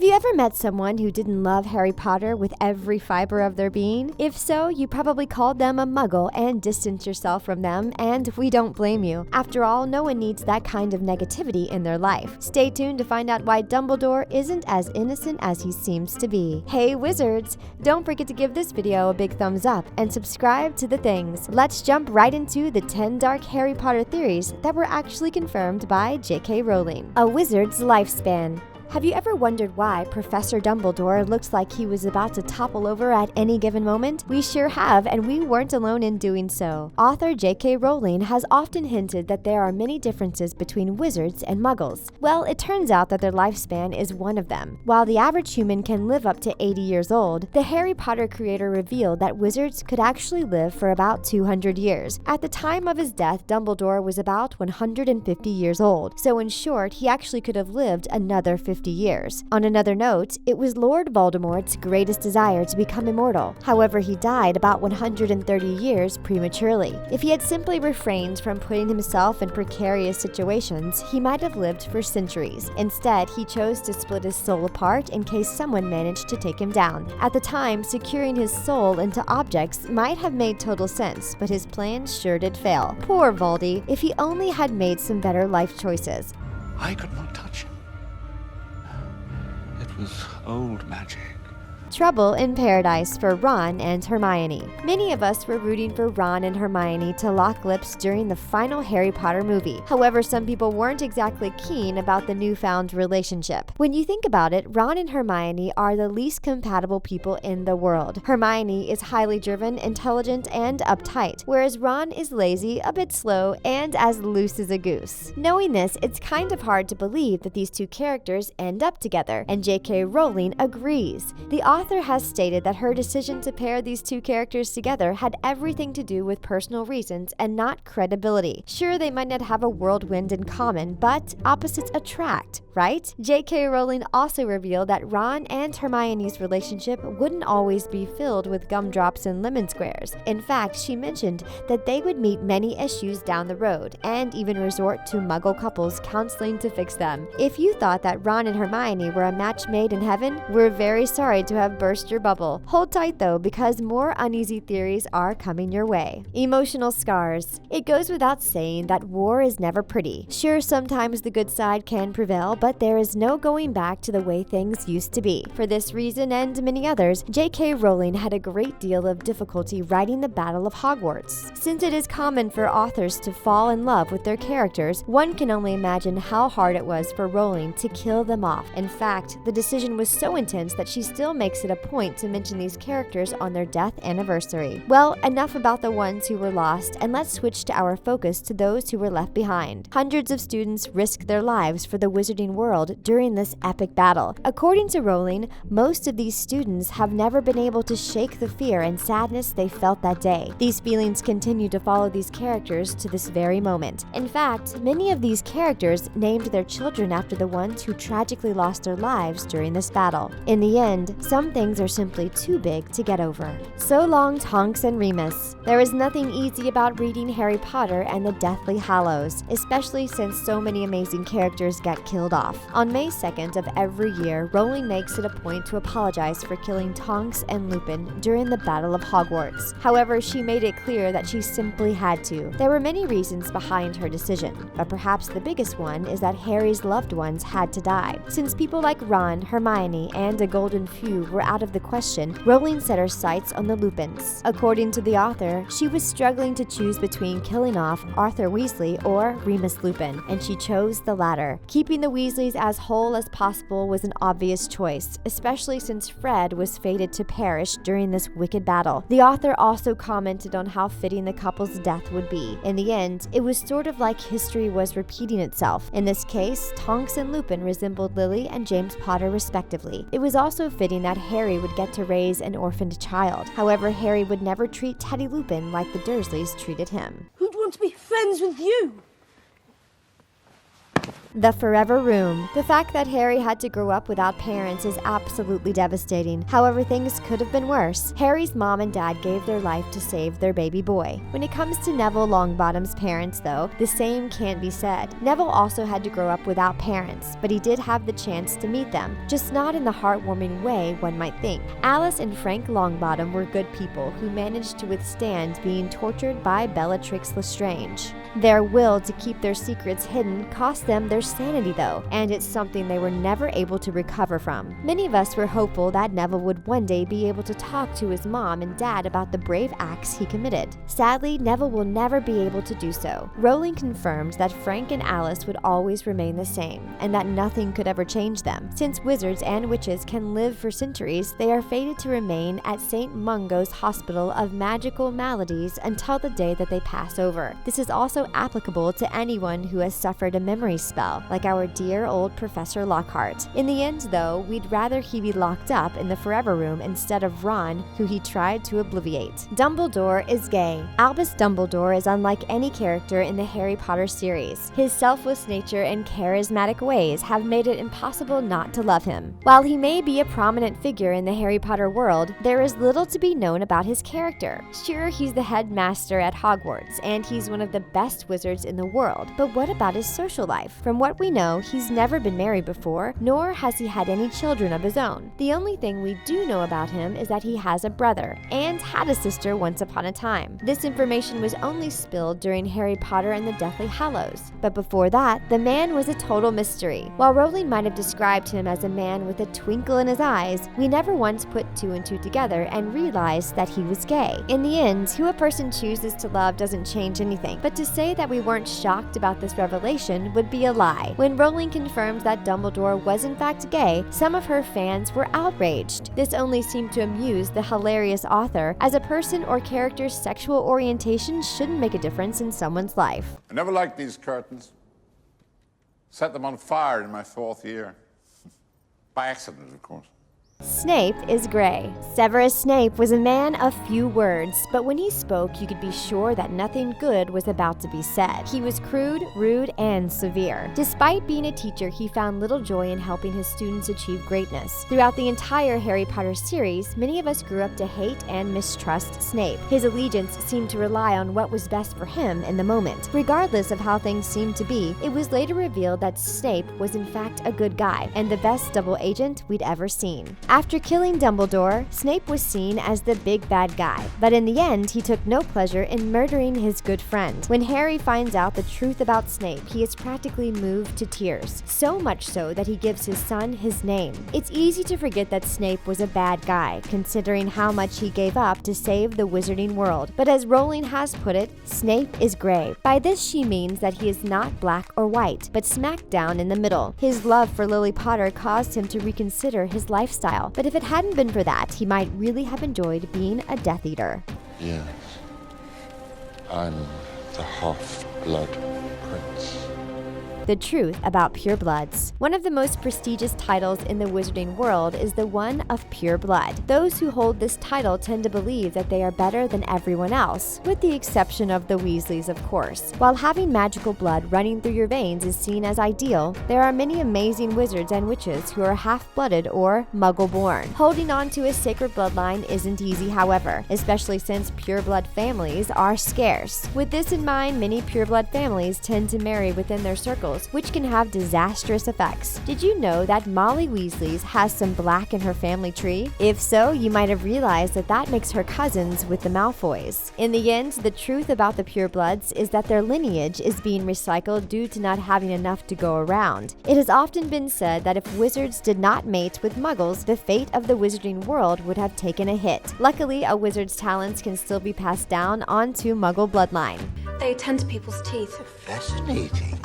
Have you ever met someone who didn't love Harry Potter with every fiber of their being? If so, you probably called them a muggle and distanced yourself from them, and we don't blame you. After all, no one needs that kind of negativity in their life. Stay tuned to find out why Dumbledore isn't as innocent as he seems to be. Hey wizards! Don't forget to give this video a big thumbs up and subscribe to The Things. Let's jump right into the 10 dark Harry Potter theories that were actually confirmed by J.K. Rowling. A wizard's lifespan. Have you ever wondered why Professor Dumbledore looks like he was about to topple over at any given moment? We sure have, and we weren't alone in doing so. Author J.K. Rowling has often hinted that there are many differences between wizards and muggles. Well, it turns out that their lifespan is one of them. While the average human can live up to 80 years old, the Harry Potter creator revealed that wizards could actually live for about 200 years. At the time of his death, Dumbledore was about 150 years old, so in short, he actually could have lived another 50 years. On another note, it was Lord Voldemort's greatest desire to become immortal. However, he died about 130 years prematurely. If he had simply refrained from putting himself in precarious situations, he might have lived for centuries. Instead, he chose to split his soul apart in case someone managed to take him down. At the time, securing his soul into objects might have made total sense, but his plans sure did fail. Poor Voldy, if he only had made some better life choices. I could not touch him. It was old magic. Trouble in Paradise for Ron and Hermione. Many of us were rooting for Ron and Hermione to lock lips during the final Harry Potter movie. However, some people weren't exactly keen about the newfound relationship. When you think about it, Ron and Hermione are the least compatible people in the world. Hermione is highly driven, intelligent, and uptight, whereas Ron is lazy, a bit slow, and as loose as a goose. Knowing this, it's kind of hard to believe that these two characters end up together, and J.K. Rowling agrees. The author has stated that her decision to pair these two characters together had everything to do with personal reasons and not credibility. Sure, they might not have a whirlwind in common, but opposites attract, right? J.K. Rowling also revealed that Ron and Hermione's relationship wouldn't always be filled with gumdrops and lemon squares. In fact, she mentioned that they would meet many issues down the road and even resort to muggle couples counseling to fix them. If you thought that Ron and Hermione were a match made in heaven, we're very sorry to have burst your bubble. Hold tight though, because more uneasy theories are coming your way. Emotional scars. It goes without saying that war is never pretty. Sure, sometimes the good side can prevail, but there is no going back to the way things used to be. For this reason and many others, J.K. Rowling had a great deal of difficulty writing the Battle of Hogwarts. Since it is common for authors to fall in love with their characters, one can only imagine how hard it was for Rowling to kill them off. In fact, the decision was so intense that she still makes it a point to mention these characters on their death anniversary. Well, enough about the ones who were lost, and let's switch to our focus to those who were left behind. Hundreds of students risked their lives for the wizarding world during this epic battle. According to Rowling, most of these students have never been able to shake the fear and sadness they felt that day. These feelings continue to follow these characters to this very moment. In fact, many of these characters named their children after the ones who tragically lost their lives during this battle. In the end, some things are simply too big to get over. So long, Tonks and Remus. There is nothing easy about reading Harry Potter and the Deathly Hallows, especially since so many amazing characters get killed off. On May 2nd of every year, Rowling makes it a point to apologize for killing Tonks and Lupin during the Battle of Hogwarts. However, she made it clear that she simply had to. There were many reasons behind her decision, but perhaps the biggest one is that Harry's loved ones had to die. Since people like Ron, Hermione, and a golden few were out of the question, Rowling set her sights on the Lupins. According to the author, she was struggling to choose between killing off Arthur Weasley or Remus Lupin, and she chose the latter. Keeping the Weasleys as whole as possible was an obvious choice, especially since Fred was fated to perish during this wicked battle. The author also commented on how fitting the couple's death would be. In the end, it was sort of like history was repeating itself. In this case, Tonks and Lupin resembled Lily and James Potter respectively. It was also fitting that Harry would get to raise an orphaned child. However, Harry would never treat Teddy Lupin like the Dursleys treated him. Who'd want to be friends with you? The Forever Room. The fact that Harry had to grow up without parents is absolutely devastating. However, things could have been worse. Harry's mom and dad gave their life to save their baby boy. When it comes to Neville Longbottom's parents, though, the same can't be said. Neville also had to grow up without parents, but he did have the chance to meet them, just not in the heartwarming way one might think. Alice and Frank Longbottom were good people who managed to withstand being tortured by Bellatrix Lestrange. Their will to keep their secrets hidden cost them their sanity though, and it's something they were never able to recover from. Many of us were hopeful that Neville would one day be able to talk to his mom and dad about the brave acts he committed. Sadly, Neville will never be able to do so. Rowling confirmed that Frank and Alice would always remain the same, and that nothing could ever change them. Since wizards and witches can live for centuries, they are fated to remain at St. Mungo's Hospital of Magical Maladies until the day that they pass over. This is also applicable to anyone who has suffered a memory spell, like our dear old Professor Lockhart. In the end, though, we'd rather he be locked up in the Forever Room instead of Ron, who he tried to obliviate. Dumbledore is gay. Albus Dumbledore is unlike any character in the Harry Potter series. His selfless nature and charismatic ways have made it impossible not to love him. While he may be a prominent figure in the Harry Potter world, there is little to be known about his character. Sure, he's the headmaster at Hogwarts, and he's one of the best wizards in the world, but what about his social life? From what we know, he's never been married before, nor has he had any children of his own. The only thing we do know about him is that he has a brother, and had a sister once upon a time. This information was only spilled during Harry Potter and the Deathly Hallows, but before that, the man was a total mystery. While Rowling might have described him as a man with a twinkle in his eyes, we never once put two and two together and realized that he was gay. In the end, who a person chooses to love doesn't change anything, but to say that we weren't shocked about this revelation would be a lie. When Rowling confirmed that Dumbledore was in fact gay, some of her fans were outraged. This only seemed to amuse the hilarious author, as a person or character's sexual orientation shouldn't make a difference in someone's life. I never liked these curtains. Set them on fire in my 4th year. By accident, of course. Snape is gray. Severus Snape was a man of few words, but when he spoke, you could be sure that nothing good was about to be said. He was crude, rude, and severe. Despite being a teacher, he found little joy in helping his students achieve greatness. Throughout the entire Harry Potter series, many of us grew up to hate and mistrust Snape. His allegiance seemed to rely on what was best for him in the moment. Regardless of how things seemed to be, it was later revealed that Snape was in fact a good guy, and the best double agent we'd ever seen. After killing Dumbledore, Snape was seen as the big bad guy, but in the end, he took no pleasure in murdering his good friend. When Harry finds out the truth about Snape, he is practically moved to tears, so much so that he gives his son his name. It's easy to forget that Snape was a bad guy, considering how much he gave up to save the wizarding world, but as Rowling has put it, Snape is gray. By this she means that he is not black or white, but smack down in the middle. His love for Lily Potter caused him to reconsider his lifestyle, but if it hadn't been for that, he might really have enjoyed being a Death Eater. Yes, I'm the half-blood prince. The truth about purebloods. One of the most prestigious titles in the wizarding world is the one of pure blood. Those who hold this title tend to believe that they are better than everyone else, with the exception of the Weasleys, of course. While having magical blood running through your veins is seen as ideal, there are many amazing wizards and witches who are half-blooded or muggle-born. Holding on to a sacred bloodline isn't easy, however, especially since pureblood families are scarce. With this in mind, many pureblood families tend to marry within their circles, which can have disastrous effects. Did you know that Molly Weasley has some black in her family tree? If so, you might have realized that that makes her cousins with the Malfoys. In the end, the truth about the purebloods is that their lineage is being recycled due to not having enough to go around. It has often been said that if wizards did not mate with muggles, the fate of the wizarding world would have taken a hit. Luckily, a wizard's talents can still be passed down onto muggle bloodline. They attend to people's teeth. Fascinating.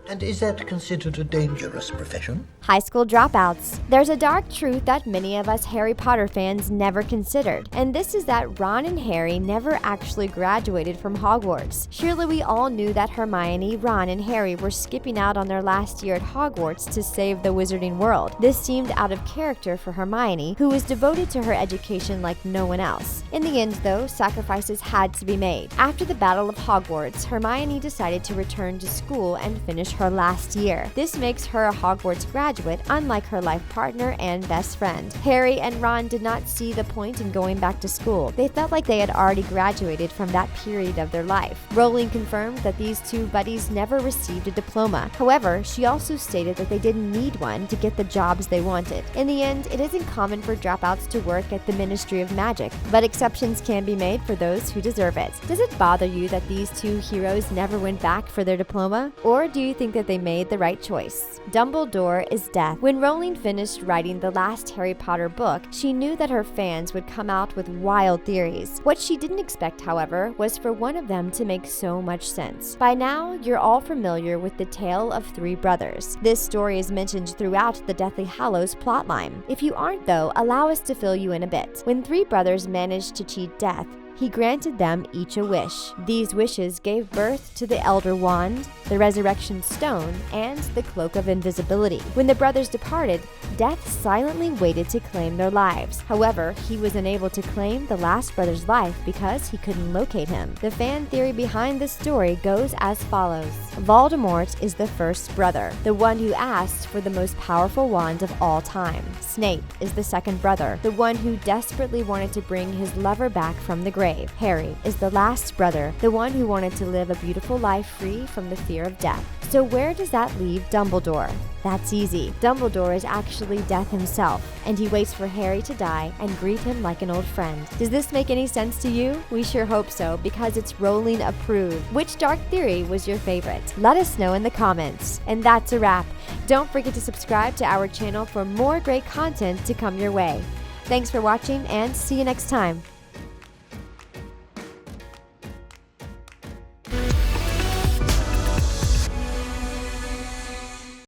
And is that considered a dangerous profession? High school dropouts. There's a dark truth that many of us Harry Potter fans never considered, and this is that Ron and Harry never actually graduated from Hogwarts. Surely we all knew that Hermione, Ron, and Harry were skipping out on their last year at Hogwarts to save the wizarding world. This seemed out of character for Hermione, who was devoted to her education like no one else. In the end, though, sacrifices had to be made. After the Battle of Hogwarts, Hermione decided to return to school and finish her last year. This makes her a Hogwarts graduate, unlike her life partner and best friend. Harry and Ron did not see the point in going back to school. They felt like they had already graduated from that period of their life. Rowling confirmed that these two buddies never received a diploma. However, she also stated that they didn't need one to get the jobs they wanted. In the end, it isn't common for dropouts to work at the Ministry of Magic, but exceptions can be made for those who deserve it. Does it bother you that these two heroes never went back for their diploma? Or do you think that they made the right choice? Dumbledore is death. When Rowling finished writing the last Harry Potter book, she knew that her fans would come out with wild theories. What she didn't expect, however, was for one of them to make so much sense. By now, you're all familiar with the tale of three brothers. This story is mentioned throughout the Deathly Hallows plotline. If you aren't, though, allow us to fill you in a bit. When three brothers managed to cheat death, he granted them each a wish. These wishes gave birth to the Elder Wand, the Resurrection Stone, and the Cloak of Invisibility. When the brothers departed, Death silently waited to claim their lives. However, he was unable to claim the last brother's life because he couldn't locate him. The fan theory behind this story goes as follows. Voldemort is the first brother, the one who asked for the most powerful wand of all time. Snape is the second brother, the one who desperately wanted to bring his lover back from the grave. Harry is the last brother, the one who wanted to live a beautiful life free from the fear of death. So where does that leave Dumbledore? That's easy. Dumbledore is actually Death himself, and he waits for Harry to die and greet him like an old friend. Does this make any sense to you? We sure hope so, because it's Rowling approved. Which dark theory was your favorite? Let us know in the comments. And that's a wrap. Don't forget to subscribe to our channel for more great content to come your way. Thanks for watching, and see you next time.